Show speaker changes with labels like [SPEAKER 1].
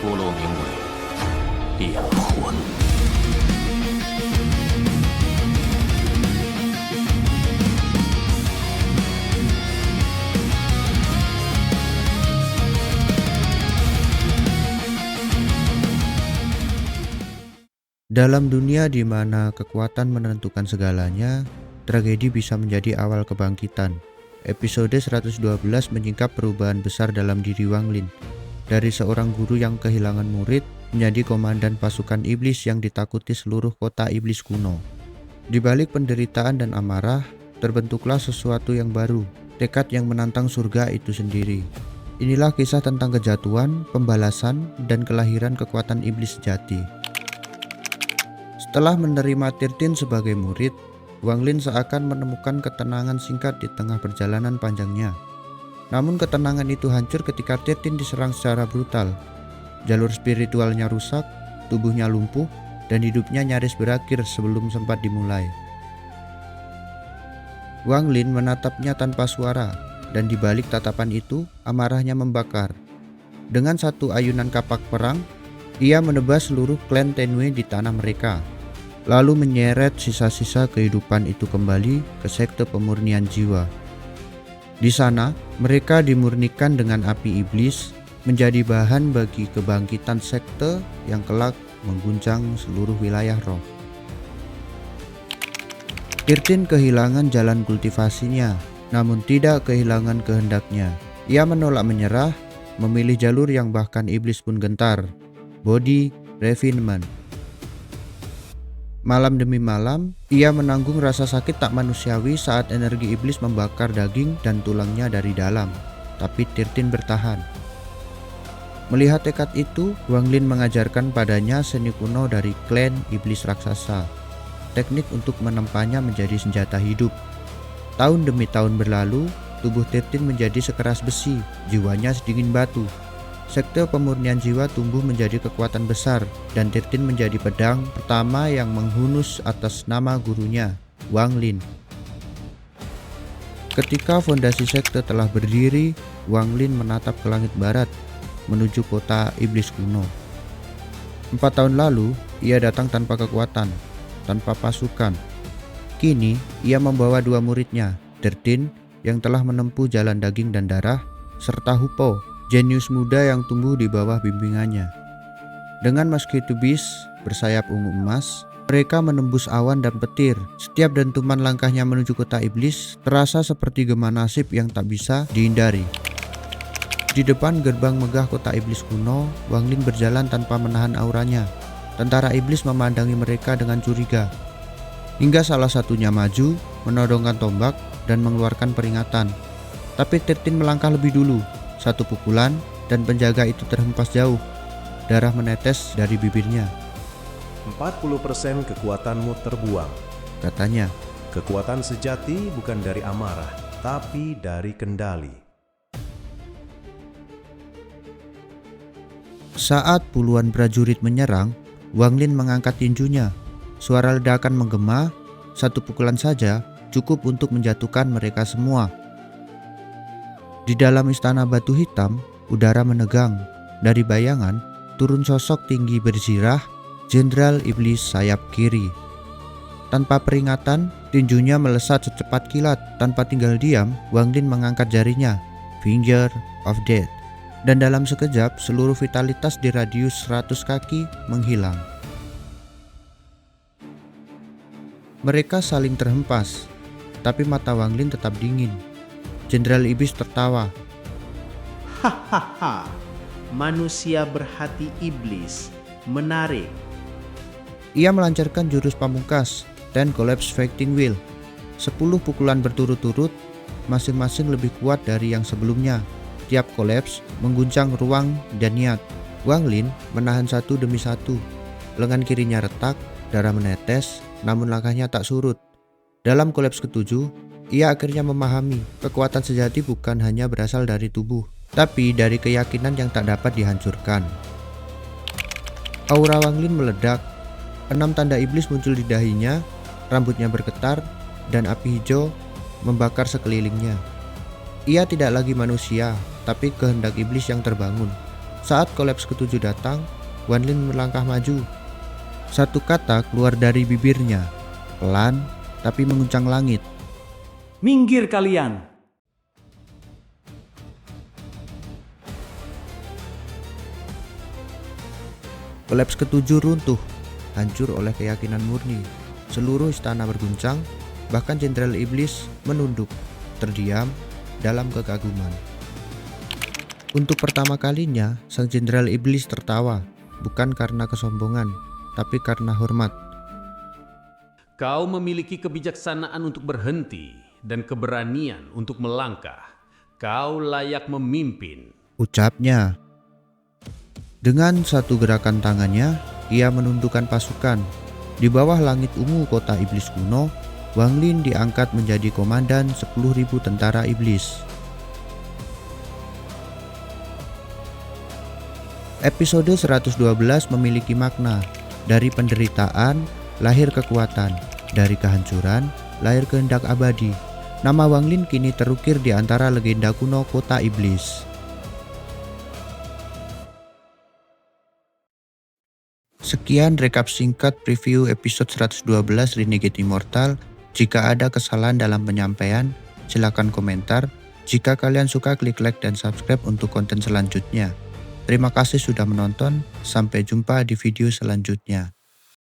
[SPEAKER 1] 部落名为炼魂。
[SPEAKER 2] Dalam dunia di mana kekuatan menentukan segalanya, tragedi bisa menjadi awal kebangkitan. Episode 112 menyingkap perubahan besar dalam diri Wang Lin. Dari seorang guru yang kehilangan murid, menjadi komandan pasukan iblis yang ditakuti seluruh kota iblis kuno. Di balik penderitaan dan amarah, terbentuklah sesuatu yang baru, tekad yang menantang surga itu sendiri. Inilah kisah tentang kejatuhan, pembalasan, dan kelahiran kekuatan iblis sejati. Setelah menerima Tirtin sebagai murid, Wang Lin seakan menemukan ketenangan singkat di tengah perjalanan panjangnya. Namun ketenangan itu hancur ketika Tirtin diserang secara brutal. Jalur spiritualnya rusak, tubuhnya lumpuh, dan hidupnya nyaris berakhir sebelum sempat dimulai. Wang Lin menatapnya tanpa suara, dan di balik tatapan itu, amarahnya membakar. Dengan satu ayunan kapak perang, ia menebas seluruh klan Tenwei di tanah mereka, lalu menyeret sisa-sisa kehidupan itu kembali ke sekte pemurnian jiwa. Di sana, mereka dimurnikan dengan api iblis, menjadi bahan bagi kebangkitan sekte yang kelak mengguncang seluruh wilayah roh. Tirtin kehilangan jalan kultivasinya, namun tidak kehilangan kehendaknya. Ia menolak menyerah, memilih jalur yang bahkan iblis pun gentar, body refinement. Malam demi malam, ia menanggung rasa sakit tak manusiawi saat energi iblis membakar daging dan tulangnya dari dalam. Tapi Tirtin bertahan. Melihat tekad itu, Wang Lin mengajarkan padanya seni kuno dari klan iblis raksasa. Teknik untuk menempanya menjadi senjata hidup. Tahun demi tahun berlalu, tubuh Tirtin menjadi sekeras besi, jiwanya sedingin batu. Sekte pemurnian jiwa tumbuh menjadi kekuatan besar, dan Tirtin menjadi pedang pertama yang menghunus atas nama gurunya, Wang Lin. Ketika fondasi sekte telah berdiri, Wang Lin menatap ke langit barat, menuju kota iblis kuno. 4 tahun lalu, ia datang tanpa kekuatan, tanpa pasukan. Kini, ia membawa 2 muridnya, Tirtin yang telah menempuh jalan daging dan darah, serta Hupo, jenius muda yang tumbuh di bawah bimbingannya. Dengan mosquito beast bersayap ungu emas, mereka menembus awan dan petir. Setiap dentuman langkahnya menuju kota iblis terasa seperti gema nasib yang tak bisa dihindari. Di depan gerbang megah kota iblis kuno, Wang Lin berjalan tanpa menahan auranya. Tentara iblis memandangi mereka dengan curiga, hingga salah satunya maju, menodongkan tombak, dan mengeluarkan peringatan. Tapi Tirtin melangkah lebih dulu. Satu pukulan, dan penjaga itu terhempas jauh. Darah menetes dari bibirnya.
[SPEAKER 3] 40% kekuatanmu terbuang,
[SPEAKER 2] Katanya.
[SPEAKER 3] Kekuatan sejati bukan dari amarah, tapi dari kendali.
[SPEAKER 2] Saat puluhan prajurit menyerang, Wang Lin mengangkat tinjunya. Suara ledakan menggema, satu pukulan saja cukup untuk menjatuhkan mereka semua. Di dalam istana batu hitam, udara menegang. Dari bayangan, turun sosok tinggi berzirah, Jenderal Iblis sayap kiri. Tanpa peringatan, tinjunya melesat secepat kilat. Tanpa tinggal diam, Wang Lin mengangkat jarinya, Finger of Death. Dan dalam sekejap, seluruh vitalitas di radius 100 kaki menghilang. Mereka saling terhempas, tapi mata Wang Lin tetap dingin. Jenderal Iblis tertawa.
[SPEAKER 4] Hahaha, manusia berhati iblis, menarik.
[SPEAKER 2] Ia melancarkan jurus pamungkas, Ten Collapse Fighting Wheel. 10 pukulan berturut-turut, masing-masing lebih kuat dari yang sebelumnya. Tiap kolaps mengguncang ruang dan niat. Wang Lin menahan satu demi satu. Lengan kirinya retak, darah menetes, namun langkahnya tak surut. Dalam kolaps ketujuh, ia akhirnya memahami kekuatan sejati bukan hanya berasal dari tubuh, tapi dari keyakinan yang tak dapat dihancurkan. Aura Wang Lin meledak. 6 tanda iblis muncul di dahinya, rambutnya bergetar, dan api hijau membakar sekelilingnya. Ia tidak lagi manusia, tapi kehendak iblis yang terbangun. Saat kolaps ketujuh datang, Wanlin melangkah maju. Satu kata keluar dari bibirnya, pelan tapi menguncang langit.
[SPEAKER 1] Minggir kalian!
[SPEAKER 2] Kolaps ketujuh runtuh, hancur oleh keyakinan murni. Seluruh istana berguncang, bahkan Jenderal Iblis menunduk, terdiam dalam kekaguman. Untuk pertama kalinya, sang Jenderal Iblis tertawa, bukan karena kesombongan, tapi karena hormat.
[SPEAKER 1] Kau memiliki kebijaksanaan untuk berhenti dan keberanian untuk melangkah. Kau layak memimpin.
[SPEAKER 2] Ucapnya. Dengan satu gerakan tangannya, ia menundukkan pasukan. Di bawah langit ungu kota iblis kuno, Wanglin diangkat menjadi komandan 10.000 tentara iblis. Episode 112 memiliki makna. Dari penderitaan, lahir kekuatan. Dari kehancuran, lahir kehendak abadi. Nama Wanglin kini terukir di antara legenda kuno kota iblis. Sekian rekap singkat preview episode 112 Renegade Immortal. Jika ada kesalahan dalam penyampaian, silakan komentar. Jika kalian suka, klik like dan subscribe untuk konten selanjutnya. Terima kasih sudah menonton, sampai jumpa di video selanjutnya.